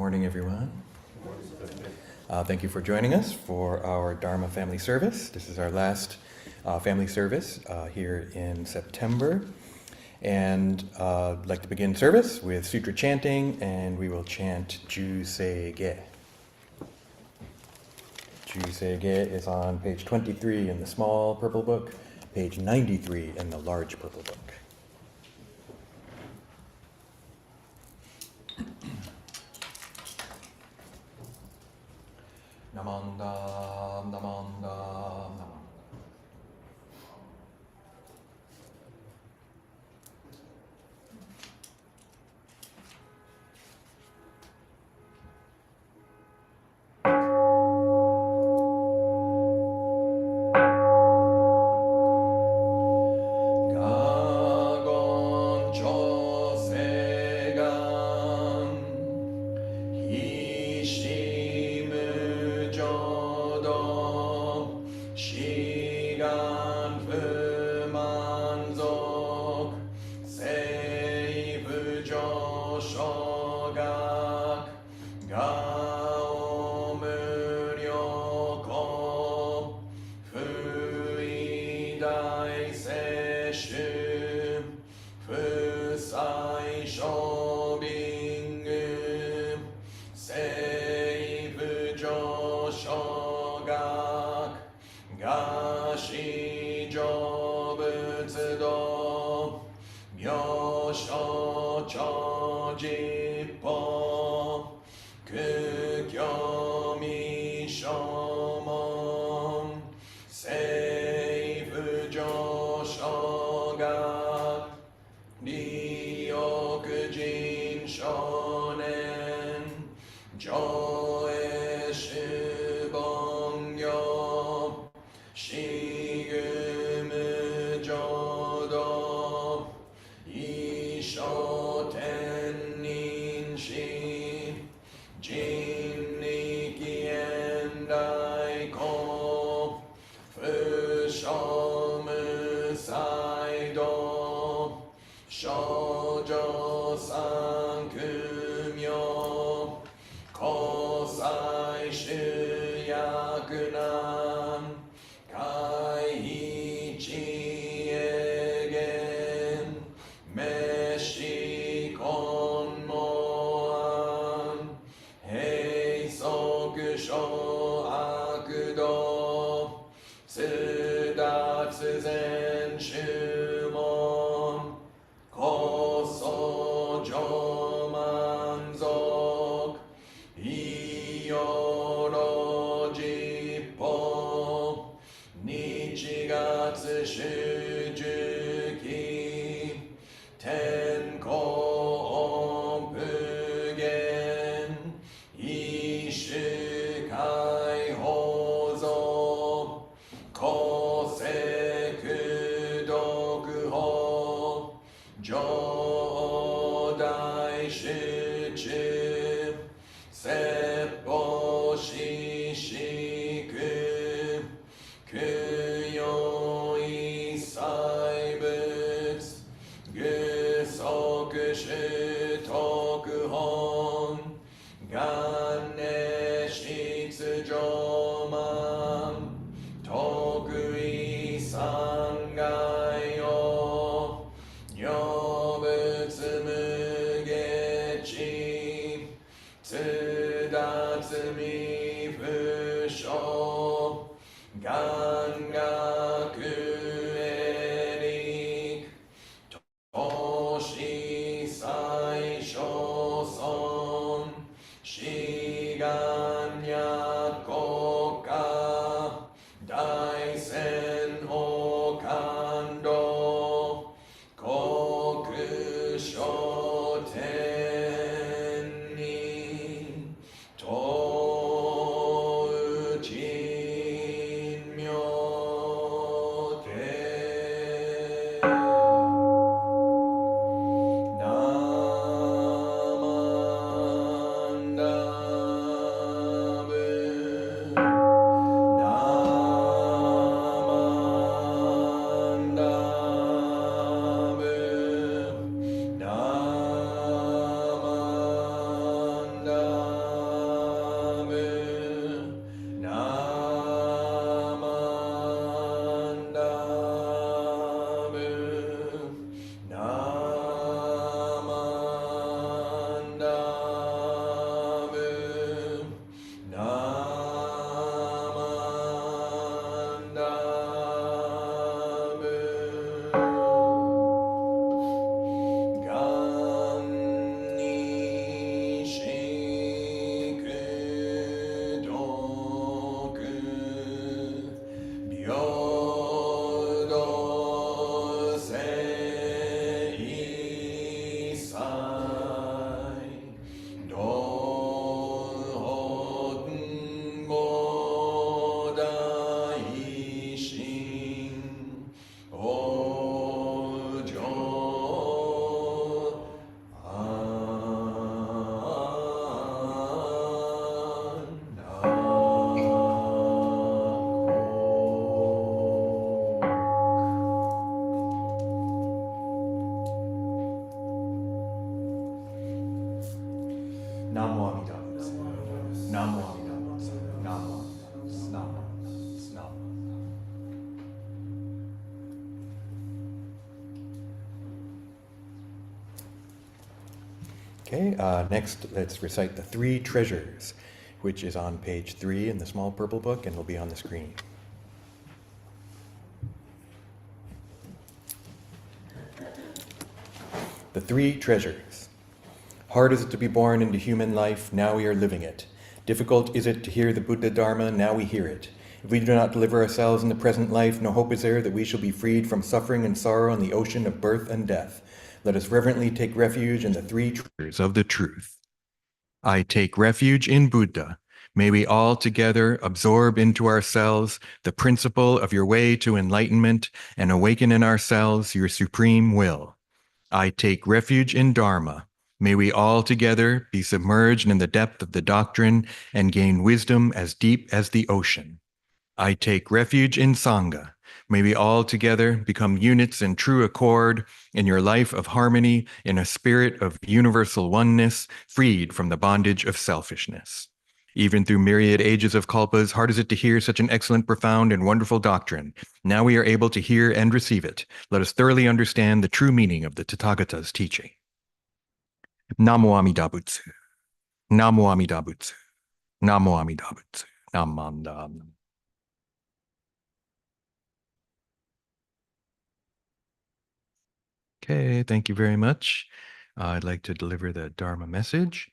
morning, everyone. Thank you for joining us for our Dharma Family Service. This is our last family service here in September. And I'd like to begin service with Sutra chanting, and we will chant Juseige. Juseige is on page 23 in the small purple book, page 93 in the large purple book. Namandam, namandam, namandam. Cyber Okay, next let's recite the three treasures, which is on page 3 in the small purple book and will be on the screen. The three treasures. Hard is it to be born into human life, now we are living it. Difficult is it to hear the Buddha Dharma, now we hear it. If we do not deliver ourselves in the present life, no hope is there that we shall be freed from suffering and sorrow in the ocean of birth and death. Let us reverently take refuge in the three treasures of the truth. I take refuge in Buddha. May we all together absorb into ourselves the principle of your way to enlightenment and awaken in ourselves your supreme will. I take refuge in Dharma. May we all together be submerged in the depth of the doctrine and gain wisdom as deep as the ocean. I take refuge in Sangha. May we all together become units in true accord in your life of harmony in a spirit of universal oneness, freed from the bondage of selfishness. Even through myriad ages of kalpas, hard is it to hear such an excellent, profound, and wonderful doctrine. Now we are able to hear and receive it. Let us thoroughly understand the true meaning of the Tathagata's teaching. Namo Amida Butsu. Namo Amida Butsu. Namo Amida Butsu. Namandam. Okay, thank you very much. I'd like to deliver the Dharma message.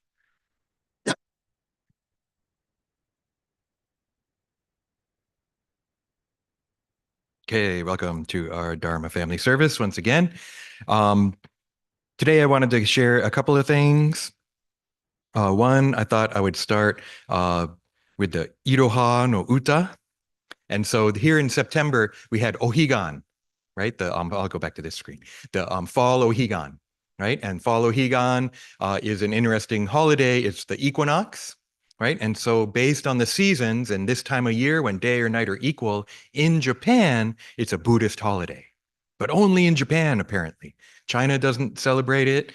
Okay, welcome to our Dharma Family Service once again. Today I wanted to share a couple of things. One, I thought I would start with the Iroha Uta. And so here in September, we had Ohigan, right? I'll go back to this screen. The fall Ohigan, right? And fall Ohigan is an interesting holiday. It's the equinox, right? And so based on the seasons and this time of year when day or night are equal, in Japan, it's a Buddhist holiday, but only in Japan, apparently. China doesn't celebrate it.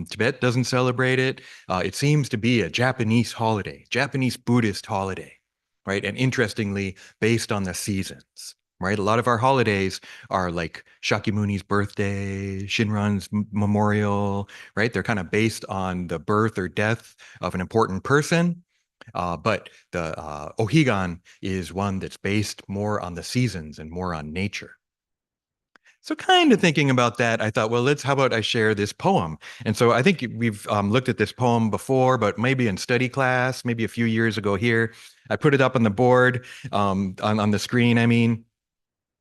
Tibet doesn't celebrate it. It seems to be a Japanese holiday, Japanese Buddhist holiday, right? And interestingly, based on the seasons, right? A lot of our holidays are like Shakyamuni's birthday, Shinran's memorial, right? They're kind of based on the birth or death of an important person. But the Ohigan is one that's based more on the seasons and more on nature. So kind of thinking about that, I thought, well, how about I share this poem? And so I think we've looked at this poem before, but maybe in study class, maybe a few years ago here. I put it up on the board, on the screen, I mean.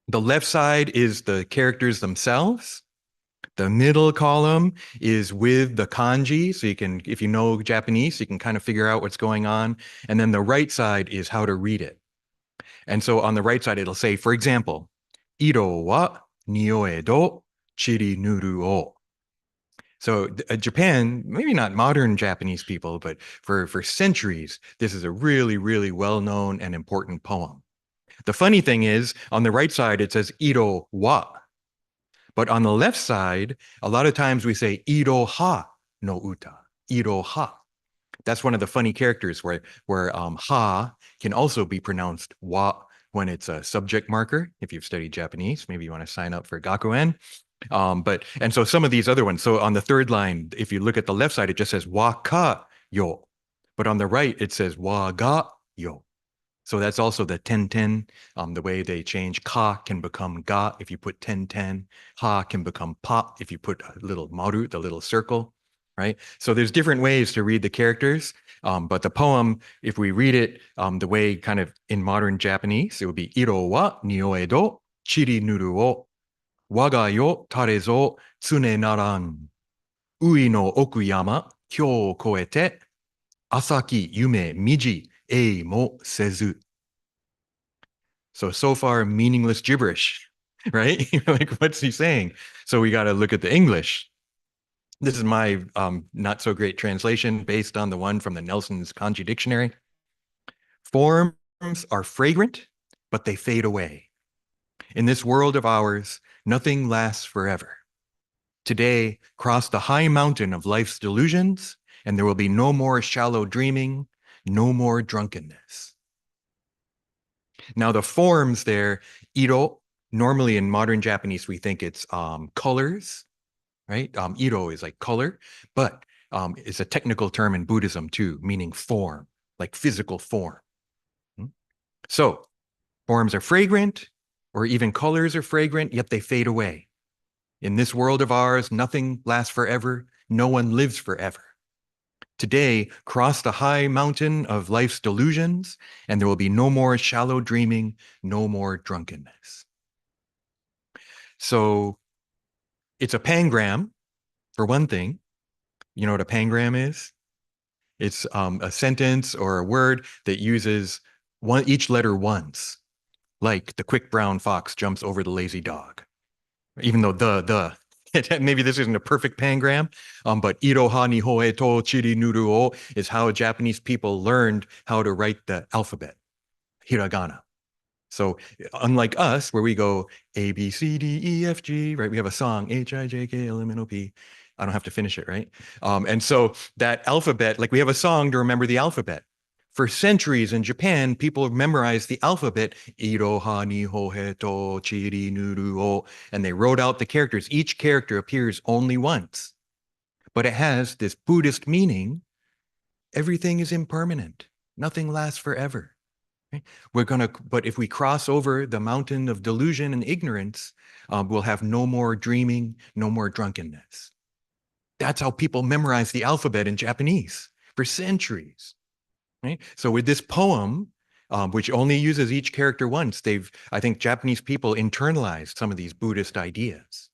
The left side is the characters themselves. The middle column is with the kanji. So you can, if you know Japanese, you can kind of figure out what's going on. And then the right side is how to read it. And so on the right side, it'll say, for example, Iro wa nioe do chiri nuru o. So Japan, maybe not modern Japanese people, but for centuries, this is a really, really well-known and important poem. The funny thing is, on the right side, it says Iro wa. But on the left side, a lot of times we say Iroha no Uta, Iroha. That's one of the funny characters where ha can also be pronounced wa when it's a subject marker. If you've studied Japanese, maybe you want to sign up for Gakuen. And so some of these other ones. So on the third line, if you look at the left side, it just says waka yo. But on the right, it says wa ga yo. So that's also the 10-10, the way they change ka can become ga if you put 10-10, ha can become pa if you put a little maru, the little circle, right? So there's different ways to read the characters, but the poem, if we read it the way kind of in modern Japanese, it would be Iro wa nioe do chiri nuru o waga yo tare zo tsune naran ui no okuyama kyou koete asaki yume miji ei mo sezu. So far, meaningless gibberish, right? Like, what's he saying? So we got to look at the English. This is my not so great translation based on the one from the Nelson's Kanji Dictionary. Forms are fragrant, but they fade away. In this world of ours, nothing lasts forever. Today, cross the high mountain of life's delusions, and there will be no more shallow dreaming, no more drunkenness. Now the forms there, iro, normally in modern Japanese, we think it's colors, right? Iro is like color, but is a technical term in Buddhism too, meaning form, like physical form. So forms are fragrant, or even colors are fragrant, yet they fade away. In this world of ours, nothing lasts forever. No one lives forever. Today, cross the high mountain of life's delusions, and there will be no more shallow dreaming, no more drunkenness. So it's a pangram, for one thing. You know what a pangram is? It's a sentence or a word that uses each letter once, like the quick brown fox jumps over the lazy dog. Even though maybe this isn't a perfect pangram, but Iroha ni hoe to chiri nuru o is how Japanese people learned how to write the alphabet, hiragana. So unlike us, where we go A, B, C, D, E, F, G, right? We have a song, H, I, J, K, L, M, N, O, P. I don't have to finish it, right? And so that alphabet, like we have a song to remember the alphabet. For centuries in Japan, people have memorized the alphabet, Iroha ni hoe to chiri nuru o, and they wrote out the characters. Each character appears only once, but it has this Buddhist meaning. Everything is impermanent. Nothing lasts forever. But if we cross over the mountain of delusion and ignorance, we'll have no more dreaming, no more drunkenness. That's how people memorize the alphabet in Japanese for centuries. Right? So with this poem, which only uses each character once, I think Japanese people internalized some of these Buddhist ideas.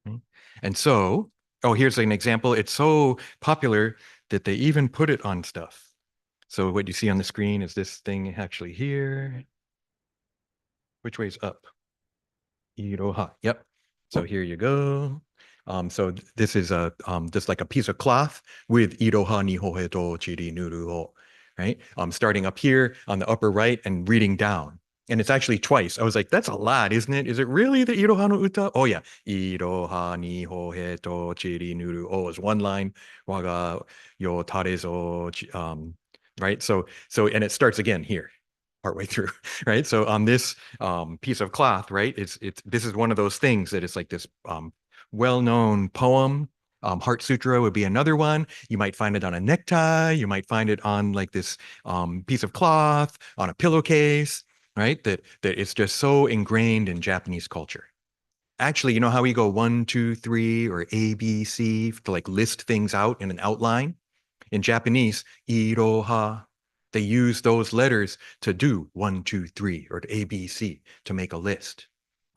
Right? And so, here's an example. It's so popular that they even put it on stuff. So what you see on the screen is this thing actually here. Which way's up? Iroha. Yep. So here you go. So this is just like a piece of cloth with Iroha ni hoe to chiri nuru o, right? Starting up here on the upper right and reading down. And it's actually twice. I was like, that's a lot, isn't it? Is it really the Iroha no Uta? Oh yeah. Iroha ni hoe to chiri nuru o is one line. Waga yo tarezo, right? So and it starts again here, partway through, right? So on this piece of cloth, right? This is one of those things that it's like this well-known poem. Heart Sutra would be another one. You might find it on a necktie. You might find it on like this piece of cloth, on a pillowcase, right? That it's just so ingrained in Japanese culture. Actually, you know how we go 1, 2, 3, or A, B, C to like list things out in an outline? In Japanese, Iroha, they use those letters to do 1, 2, 3, or to A, B, C to make a list.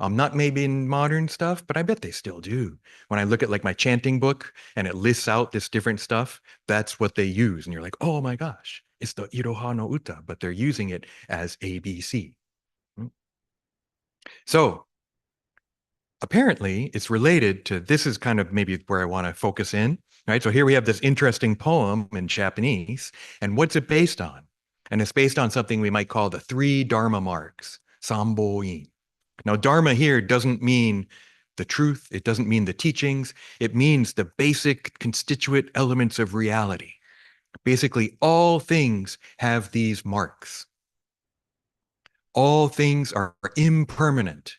Not maybe in modern stuff, but I bet they still do. When I look at like my chanting book and it lists out this different stuff, that's what they use. And you're like, oh my gosh, it's the Iroha no Uta, but they're using it as ABC. So apparently it's related to, this is kind of maybe where I want to focus in, right? So here we have this interesting poem in Japanese, and what's it based on? And it's based on something we might call the 3 Dharma Marks, Samboin. Now, Dharma here doesn't mean the truth. It doesn't mean the teachings. It means the basic constituent elements of reality. Basically, all things have these marks. All things are impermanent.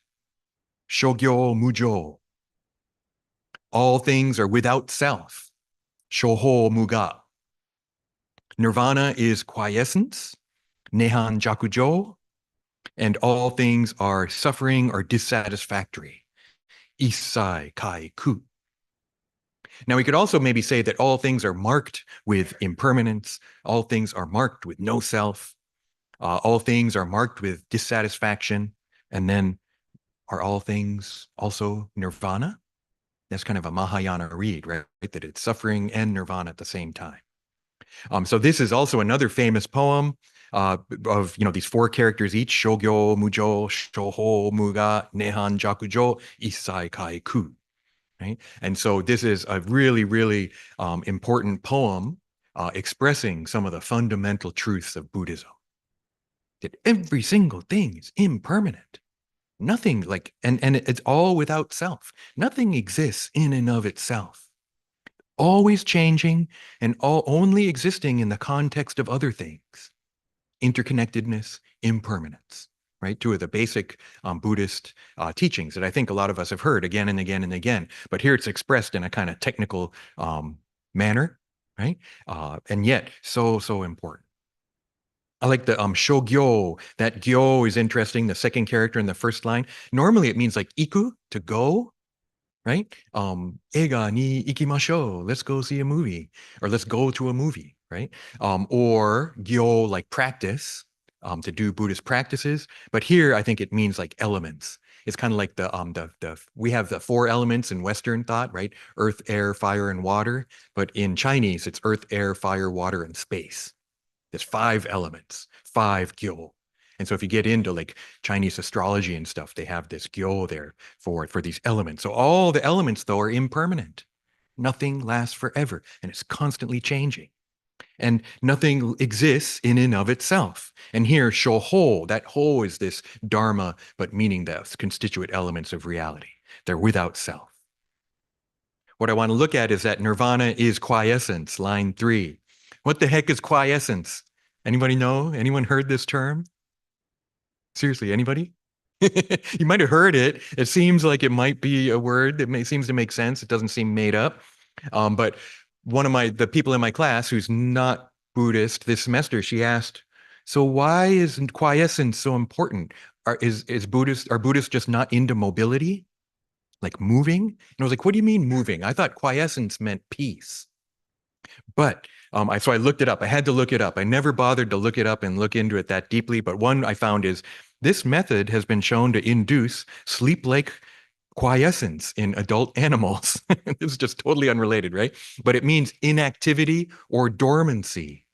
Shogyo mujo. All things are without self. Shoho muga. Nirvana is quiescence. Nehan jakujo. And all things are suffering or dissatisfactory. Issai kai ku. Now, we could also maybe say that all things are marked with impermanence. All things are marked with no self. All things are marked with dissatisfaction. And then are all things also nirvana? That's kind of a Mahayana read, right? That it's suffering and nirvana at the same time. So this is also another famous poem of, these 4 characters each, Shogyo, Mujo, Shoho, Muga, Nehan, Jakujo, Issai, Kai, Ku. Right? And so this is a really, really important poem expressing some of the fundamental truths of Buddhism. That every single thing is impermanent. Nothing like, and it's all without self. Nothing exists in and of itself. Always changing and only existing in the context of other things. Interconnectedness, impermanence, right? 2 of the basic Buddhist teachings that I think a lot of us have heard again and again and again. But here it's expressed in a kind of technical manner, right? And yet so important. I like the shogyo. That gyo is interesting. The second character in the first line. Normally it means like iku, to go, right? Ega ni ikimashou. Let's go see a movie, or let's go to a movie, right? Or gyo, like practice, to do Buddhist practices. But here I think it means like elements. It's kind of like the we have the four elements in Western thought, right? Earth, air, fire, and water. But in Chinese, it's earth, air, fire, water, and space. There's five elements, five gyo. And so if you get into like Chinese astrology and stuff, they have this gyo there for these elements. So all the elements, though, are impermanent. Nothing lasts forever, and it's constantly changing. And nothing exists in and of itself. And here, shoho, that ho is this dharma, but meaning the constituent elements of reality. They're without self. What I want to look at is that nirvana is quiescence, line 3. What the heck is quiescence? Anybody know? Anyone heard this term? Seriously, anybody? You might have heard it. It seems like it might be a word that seems to make sense. It doesn't seem made up. But one of the people in my class who's not Buddhist this semester, she asked, so why is quiescence so important? Are Buddhists just not into mobility? Like moving? And I was like, what do you mean moving? I thought quiescence meant peace. But so I looked it up. I had to look it up. I never bothered to look it up and look into it that deeply. But one I found is this method has been shown to induce sleep-like quiescence in adult animals. This is just totally unrelated, right? But it means inactivity or dormancy,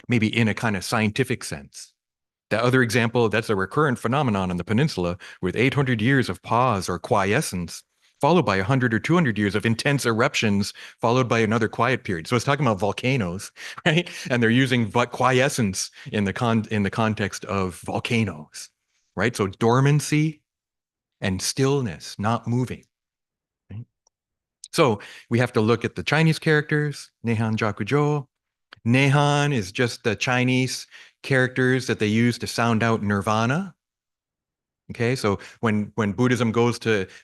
maybe in a kind of scientific sense. The other example, that's a recurrent phenomenon on the peninsula with 800 years of pause or quiescence, followed by 100 or 200 years of intense eruptions, followed by another quiet period. So it's talking about volcanoes, right? And they're using quiescence in the context of volcanoes, right? So dormancy and stillness, not moving. Right? So we have to look at the Chinese characters, Nehan Jakujo. Nehan is just the Chinese characters that they use to sound out nirvana. Okay, so when Buddhism goes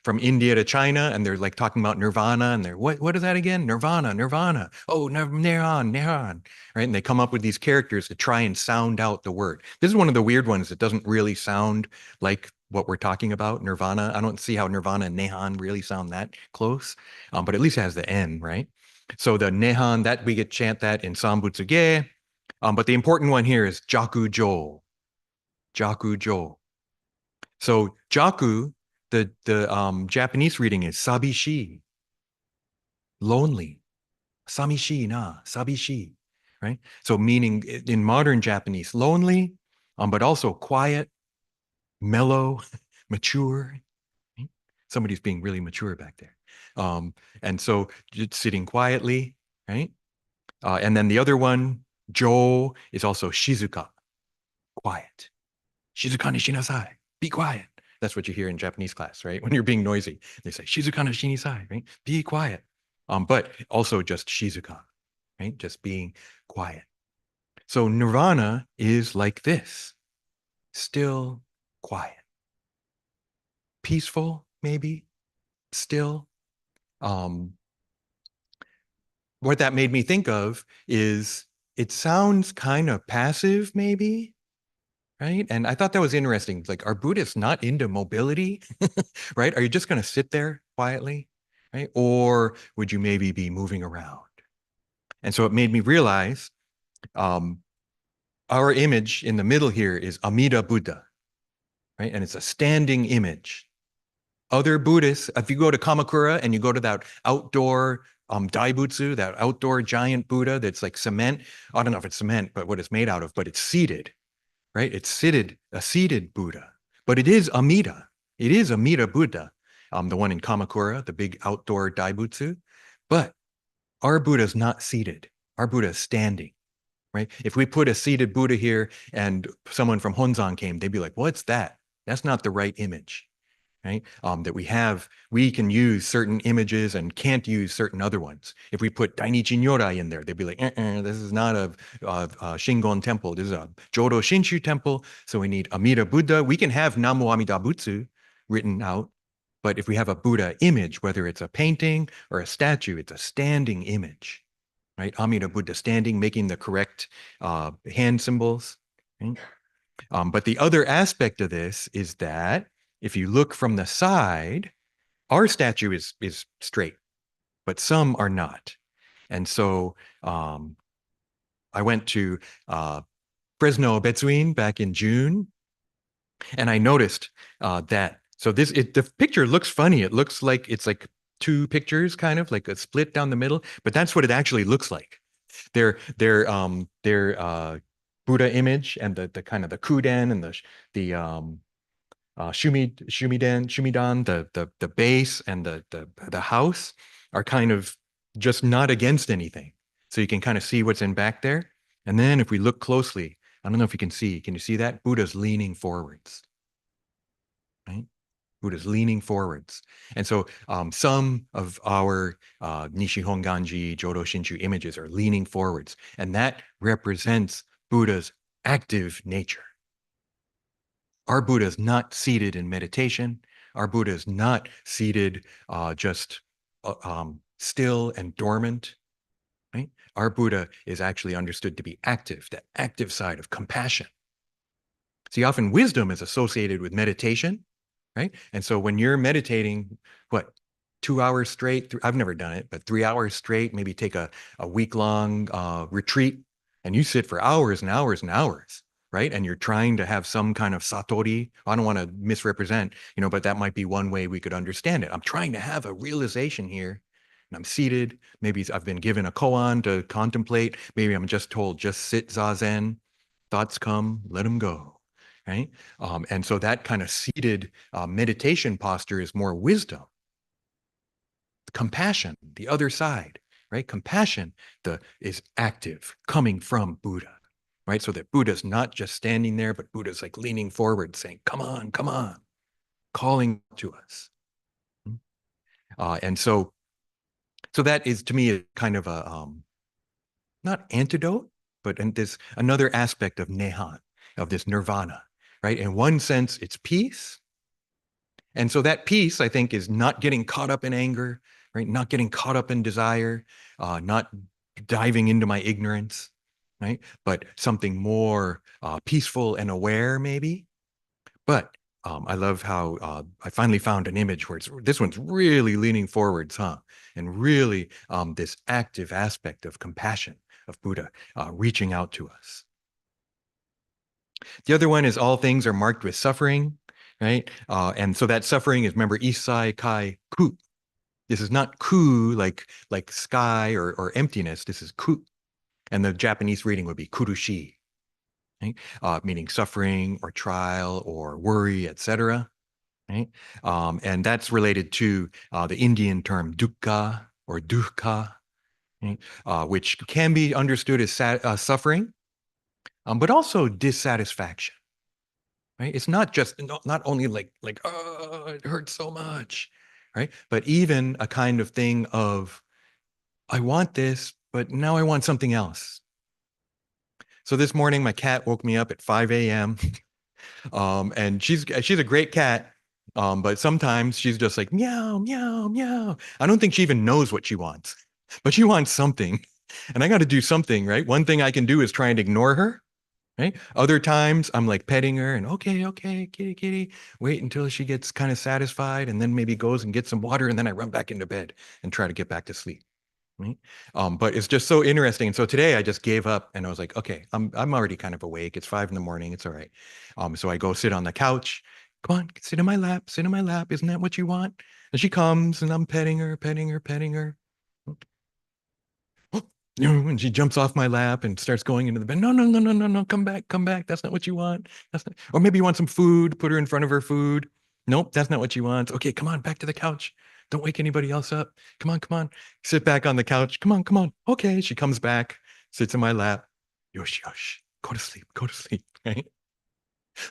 from India to China and they're like talking about nirvana and they're what is that again? Nirvana, nirvana. Oh, Nehan, Nehan, right? And they come up with these characters to try and sound out the word. This is one of the weird ones that doesn't really sound like what we're talking about, nirvana. I don't see how nirvana and Nehan really sound that close, but at least it has the N, right? So the Nehan, that we get chant that in Sambutsuge. But the important one here is Jakujo. Jakujo. So Jaku, the Japanese reading is sabishi, lonely. Samishi na, sabishi, right? So meaning in modern Japanese, lonely, but also quiet, mellow, mature. Right? Somebody's being really mature back there. And so just sitting quietly, right? And then the other one, Jo, is also shizuka, quiet. Shizuka ni shinasai, be quiet. That's what you hear in Japanese class, right? When you're being noisy, they say shizuka no shinisai, right? Be quiet. But also just shizuka, right? Just being quiet. So nirvana is like this, still quiet, peaceful, maybe, still. What that made me think of is it sounds kind of passive, maybe, right? And I thought that was interesting. Like, are Buddhists not into mobility, right? Are you just going to sit there quietly, right? Or would you maybe be moving around? And so it made me realize our image in the middle here is Amida Buddha, right? And it's a standing image. Other Buddhists, if you go to Kamakura and you go to that outdoor daibutsu, that outdoor giant Buddha that's like cement, I don't know if it's cement, but what it's made out of, but it's seated, right? It's a seated Buddha, but it is Amida. It is Amida Buddha, the one in Kamakura, the big outdoor daibutsu. But our Buddha is not seated. Our Buddha is standing, right? If we put a seated Buddha here and someone from Honzan came, they'd be like, what's that? That's not the right image, right? That we can use certain images and can't use certain other ones. If we put Dainichi Nyorai in there, they'd be like, this is not a Shingon temple. This is a Jodo Shinshu temple. So we need Amida Buddha. We can have Namo Amida Butsu written out. But if we have a Buddha image, whether it's a painting or a statue, it's a standing image. right? Amida Buddha standing, making the correct hand symbols. Right? But the other aspect of this is that if you look from the side, our statue is straight, but some are not. And so I went to Fresno Betsuin back in June, and I noticed that. So the picture looks funny. It looks like it's like two pictures, kind of like a split down the middle, but that's what it actually looks like. Their Buddha image and the kind of the kuden and the shumidan, the base and the house are kind of just not against anything. So you can kind of see what's in back there. And then if we look closely, I don't know if you can you see that? Buddha's leaning forwards, right? Buddha's leaning forwards. And so some of our Nishihon Ganji, Jodo Shinshu images are leaning forwards. And that represents Buddha's active nature. Our Buddha is not seated in meditation. Our Buddha is not seated just still and dormant. Right? Our Buddha is actually understood to be active, the active side of compassion. See, often wisdom is associated with meditation, right? And so when you're meditating, what, 2 hours straight? I've never done it, but 3 hours straight, maybe take a week-long retreat, and you sit for hours and hours and hours, right? And you're trying to have some kind of satori. I don't want to misrepresent, but that might be one way we could understand it. I'm trying to have a realization here, and I'm seated. Maybe I've been given a koan to contemplate. Maybe I'm just told, just sit zazen. Thoughts come, let them go, right? And so that kind of seated meditation posture is more wisdom. Compassion, the other side, right? Compassion is active, coming from Buddha, right? So that Buddha's not just standing there, but Buddha's like leaning forward saying, come on, calling to us. And so that is, to me, kind of a, not antidote, but there's another aspect of Nehan, of this nirvana, right? In one sense, it's peace. And so that peace, I think, is not getting caught up in anger, right? Not getting caught up in desire, not diving into my ignorance, right? But something more peaceful and aware, maybe. But I love how I finally found an image where this one's really leaning forwards, huh? And really this active aspect of compassion of Buddha reaching out to us. The other one is all things are marked with suffering, right? And so that suffering is, remember, isai kai ku. This is not ku like sky or emptiness. This is ku. And the Japanese reading would be kurushi, right? Meaning suffering or trial or worry, etc. Right? And that's related to the Indian term dukkha or dukkha, right? Which can be understood as suffering, but also dissatisfaction. Right? It's not just not only like oh, it hurts so much, right? But even a kind of thing of I want this, but now I want something else. So this morning my cat woke me up at 5 a.m. And she's a great cat, but sometimes she's just like meow meow meow. I don't think she even knows what she wants, but she wants something, and I got to do something, right? One thing I can do is try and ignore her. Right? Other times I'm like petting her and okay, kitty, kitty, wait until she gets kind of satisfied and then maybe goes and gets some water and then I run back into bed and try to get back to sleep. Right? But it's just so interesting. And so today I just gave up and I was like, okay, I'm already kind of awake. It's 5 a.m. It's all right. So I go sit on the couch. Come on, sit in my lap, sit in my lap. Isn't that what you want? And she comes and I'm petting her, petting her, petting her. And she jumps off my lap and starts going into the bed. No, no, no, no, no, no. Come back, come back. That's not what you want. That's not... Or maybe you want some food, put her in front of her food. Nope, that's not what she wants. Okay, come on, back to the couch. Don't wake anybody else up. Come on, come on. Sit back on the couch. Come on, come on. Okay, she comes back, sits in my lap. Yosh, yosh. Go to sleep, go to sleep, right?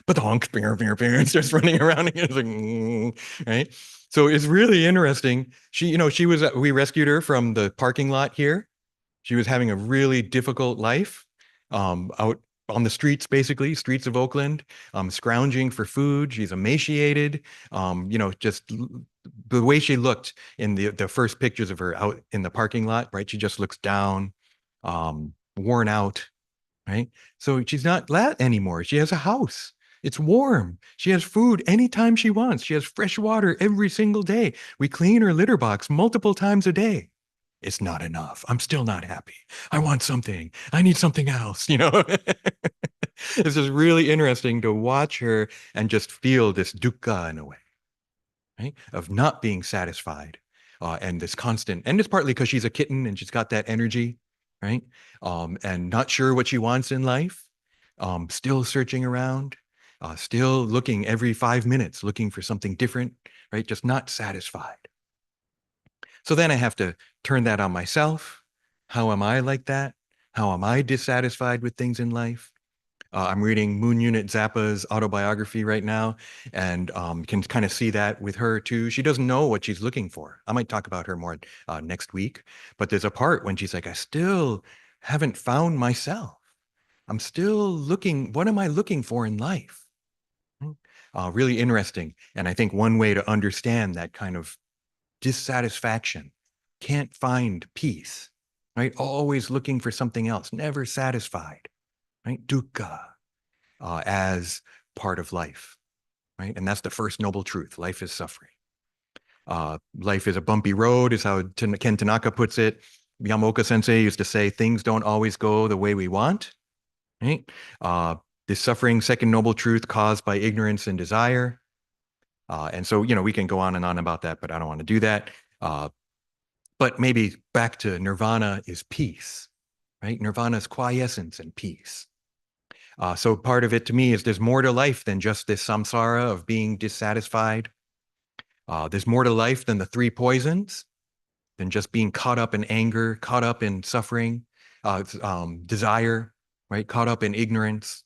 But the honk, and starts running around again. It's like, right? So it's really interesting. We rescued her from the parking lot here. She was having a really difficult life out on the streets, basically, streets of Oakland, scrounging for food. She's emaciated. Just the way she looked in the first pictures of her out in the parking lot, right? She just looks down, worn out, right? So she's not that anymore. She has a house. It's warm. She has food anytime she wants. She has fresh water every single day. We clean her litter box multiple times a day. It's not enough. I'm still not happy. I want something. I need something else, you know? It's just really interesting to watch her and just feel this dukkha in a way, right? Of not being satisfied. And this constant, and it's partly because she's a kitten and she's got that energy, right? And not sure what she wants in life, still searching around, still looking every 5 minutes, looking for something different, right? Just not satisfied. So then I have to turn that on myself. How am I like that? How am I dissatisfied with things in life? I'm reading Moon Unit Zappa's autobiography right now, and can kind of see that with her too. She doesn't know what she's looking for. I might talk about her more next week, but there's a part when she's like, I still haven't found myself. I'm still looking, what am I looking for in life? Really interesting. And I think one way to understand that kind of dissatisfaction, can't find peace, right? Always looking for something else, never satisfied, right? Dukkha. As part of life, right? And that's the first noble truth. Life is suffering. Life is a bumpy road, is how Ken Tanaka puts it. Yamaoka Sensei used to say, things don't always go the way we want, right? This suffering, second noble truth caused by ignorance and desire. And so, you know, we can go on and on about that, but I don't want to do that. But maybe back to nirvana is peace, right? Nirvana is quiescence and peace. So part of it to me is there's more to life than just this samsara of being dissatisfied. There's more to life than the three poisons, than just being caught up in anger, caught up in suffering, desire, right? Caught up in ignorance.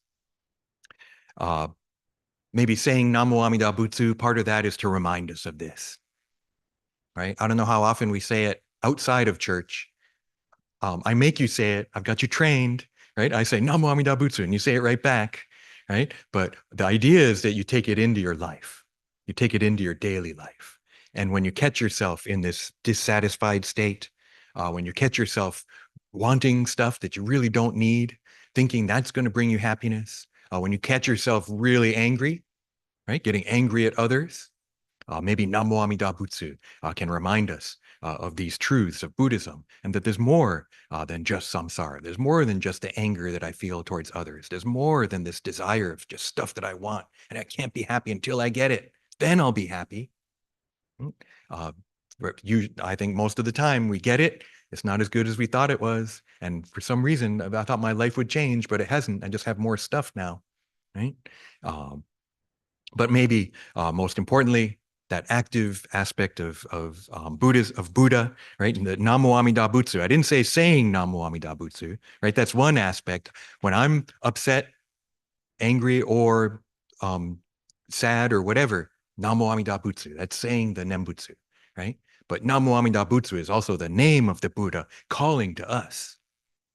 Maybe saying Namo Amida Butsu, part of that is to remind us of this, right? I don't know how often we say it outside of church. I make you say it. I've got you trained, right? I say Namo Amida Butsu, and you say it right back, right? But the idea is that you take it into your life. You take it into your daily life. And when you catch yourself in this dissatisfied state, when you catch yourself wanting stuff that you really don't need, thinking that's going to bring you happiness, when you catch yourself really angry, right? Getting angry at others, maybe Namo Amida Butsu can remind us of these truths of Buddhism, and that there's more than just samsara. There's more than just the anger that I feel towards others. There's more than this desire of just stuff that I want, and I can't be happy until I get it. Then I'll be happy. I think most of the time we get it. It's not as good as we thought it was. And for some reason, I thought my life would change, but it hasn't. I just have more stuff now, right? But maybe most importantly, that active aspect of Buddha, right? And the Namo Amida Butsu. I didn't say saying Namo Amida Butsu, right? That's one aspect. When I'm upset, angry, or sad or whatever, Namo Amida Butsu. That's saying the Nembutsu, right? But Namo Amida Butsu is also the name of the Buddha calling to us,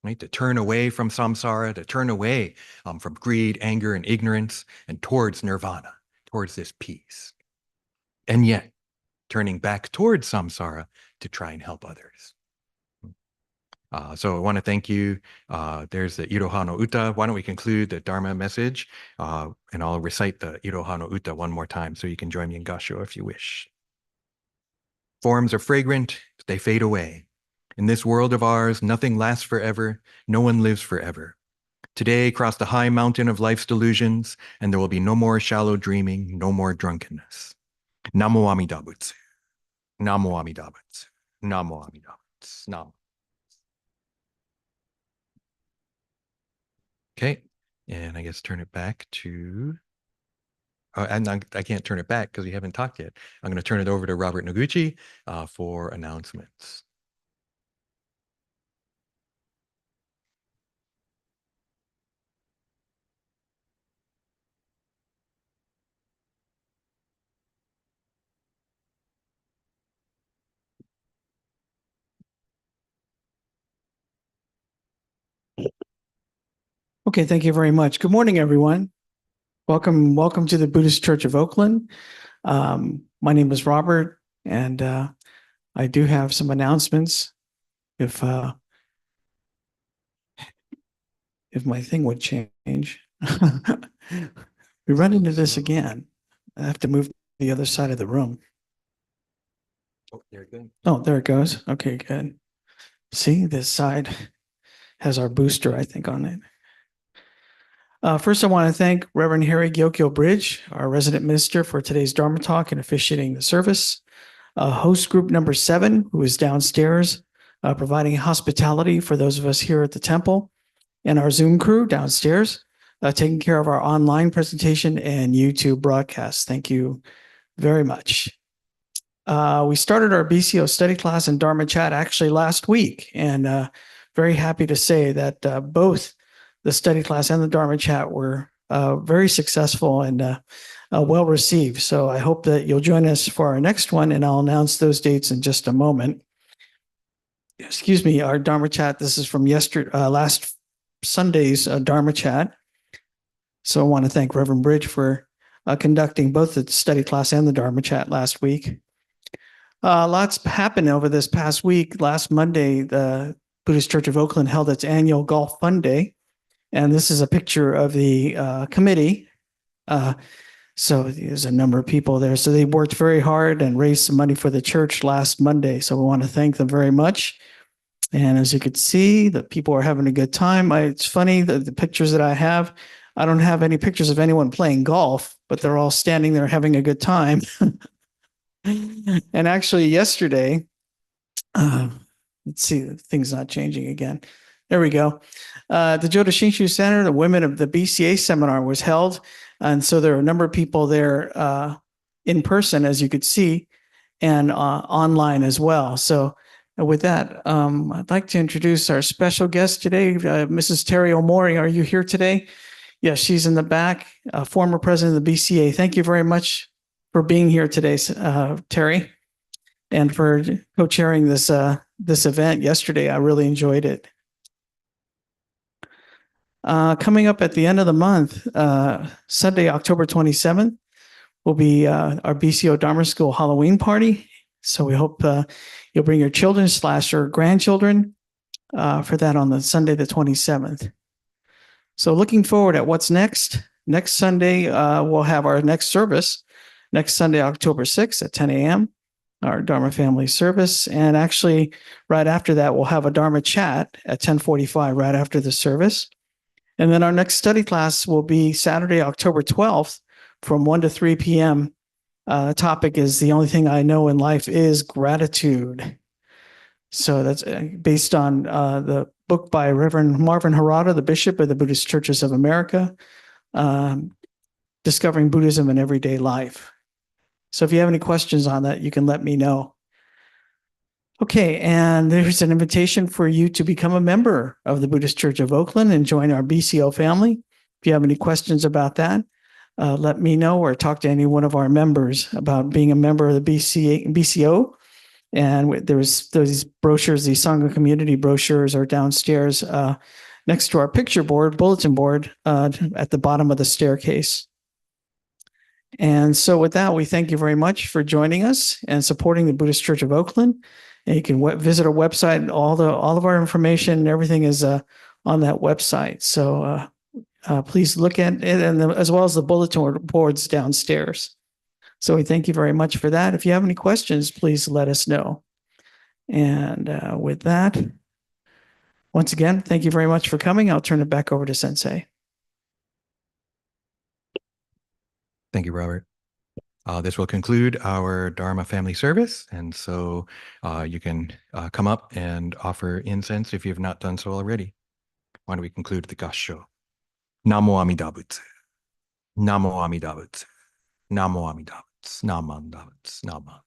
right? To turn away from samsara, to turn away from greed, anger, and ignorance, and towards nirvana, towards this peace. And yet, turning back towards samsara to try and help others. So I want to thank you. There's the Iroha Uta. Why don't we conclude the Dharma message? And I'll recite the Iroha Uta one more time so you can join me in Gassho if you wish. Forms are fragrant, they fade away. In this world of ours, nothing lasts forever, no one lives forever. Today, cross the high mountain of life's delusions, and there will be no more shallow dreaming, no more drunkenness. Namo Amida Butsu. Namo Amida Butsu. Namo Amida Butsu. Namo. Okay, and I guess turn it back to, and I can't turn it back because we haven't talked yet. I'm going to turn it over to Robert Noguchi for announcements. Okay, thank you very much. Good morning, everyone. Welcome to the Buddhist Church of Oakland. My name is Robert, and I do have some announcements. If if my thing would change. We run into this again. I have to move to the other side of the room. Oh, there it goes. Oh, there it goes. Okay, good. See, this side has our booster, I think, on it. First, I want to thank Reverend Harry Gyokyo Bridge, our resident minister, for today's Dharma talk and officiating the service. Host group number 7, who is downstairs, providing hospitality for those of us here at the temple, and our Zoom crew downstairs, taking care of our online presentation and YouTube broadcast. Thank you very much. We started our BCO study class and Dharma chat actually last week, and very happy to say that both the study class and the Dharma chat were very successful and well received. So I hope that you'll join us for our next one, and I'll announce those dates in just a moment. Excuse me, our Dharma chat. This is from last Sunday's Dharma chat. So I want to thank Reverend Bridge for conducting both the study class and the Dharma chat last week. Lots happened over this past week. Last Monday, the Buddhist Church of Oakland held its annual Golf Fun Day. And this is a picture of the committee. So there's a number of people there. So they worked very hard and raised some money for the church last Monday. So we want to thank them very much. And as you could see, the people are having a good time. It's funny that the pictures that I have, I don't have any pictures of anyone playing golf, but they're all standing there having a good time. And actually yesterday, let's see, the thing's not changing again. There we go. The Jodo Shinshu Center, the Women of the BCA seminar was held. And so there are a number of people there in person, as you could see, and online as well. So with that, I'd like to introduce our special guest today, Mrs. Terry Omori. Are you here today? Yes, she's in the back, former president of the BCA. Thank you very much for being here today, Terry, and for co-chairing this event yesterday. I really enjoyed it. Coming up at the end of the month, Sunday, October 27th, will be our BCO Dharma School Halloween party. So we hope you'll bring your children / your grandchildren for that on the Sunday, the 27th. So looking forward at what's next. Next Sunday, we'll have our next service. Next Sunday, October 6th at 10 a.m., our Dharma Family Service. And actually, right after that, we'll have a Dharma chat at 10:45, right after the service. And then our next study class will be Saturday, October 12th from 1 to 3 p.m. The topic is The Only Thing I Know in Life is Gratitude. So that's based on the book by Reverend Marvin Harada, the Bishop of the Buddhist Churches of America, Discovering Buddhism in Everyday Life. So if you have any questions on that, you can let me know. Okay, and there's an invitation for you to become a member of the Buddhist Church of Oakland and join our BCO family. If you have any questions about that, let me know or talk to any one of our members about being a member of the BCO. And there's these brochures, these Sangha community brochures are downstairs next to our picture board, bulletin board at the bottom of the staircase. And so with that, we thank you very much for joining us and supporting the Buddhist Church of Oakland. And you can visit our website. All of our information and everything is on that website. So please look at it, and as well as the bulletin boards downstairs. So we thank you very much for that. If you have any questions, please let us know. And with that, once again, thank you very much for coming. I'll turn it back over to Sensei. Thank you, Robert. This will conclude our Dharma Family Service. And so you can come up and offer incense if you have not done so already. Why don't we conclude the Kansho? Namo Amida Butsu. Namo Amida Butsu. Namo Amida Butsu. Namo Amida Butsu. Namo.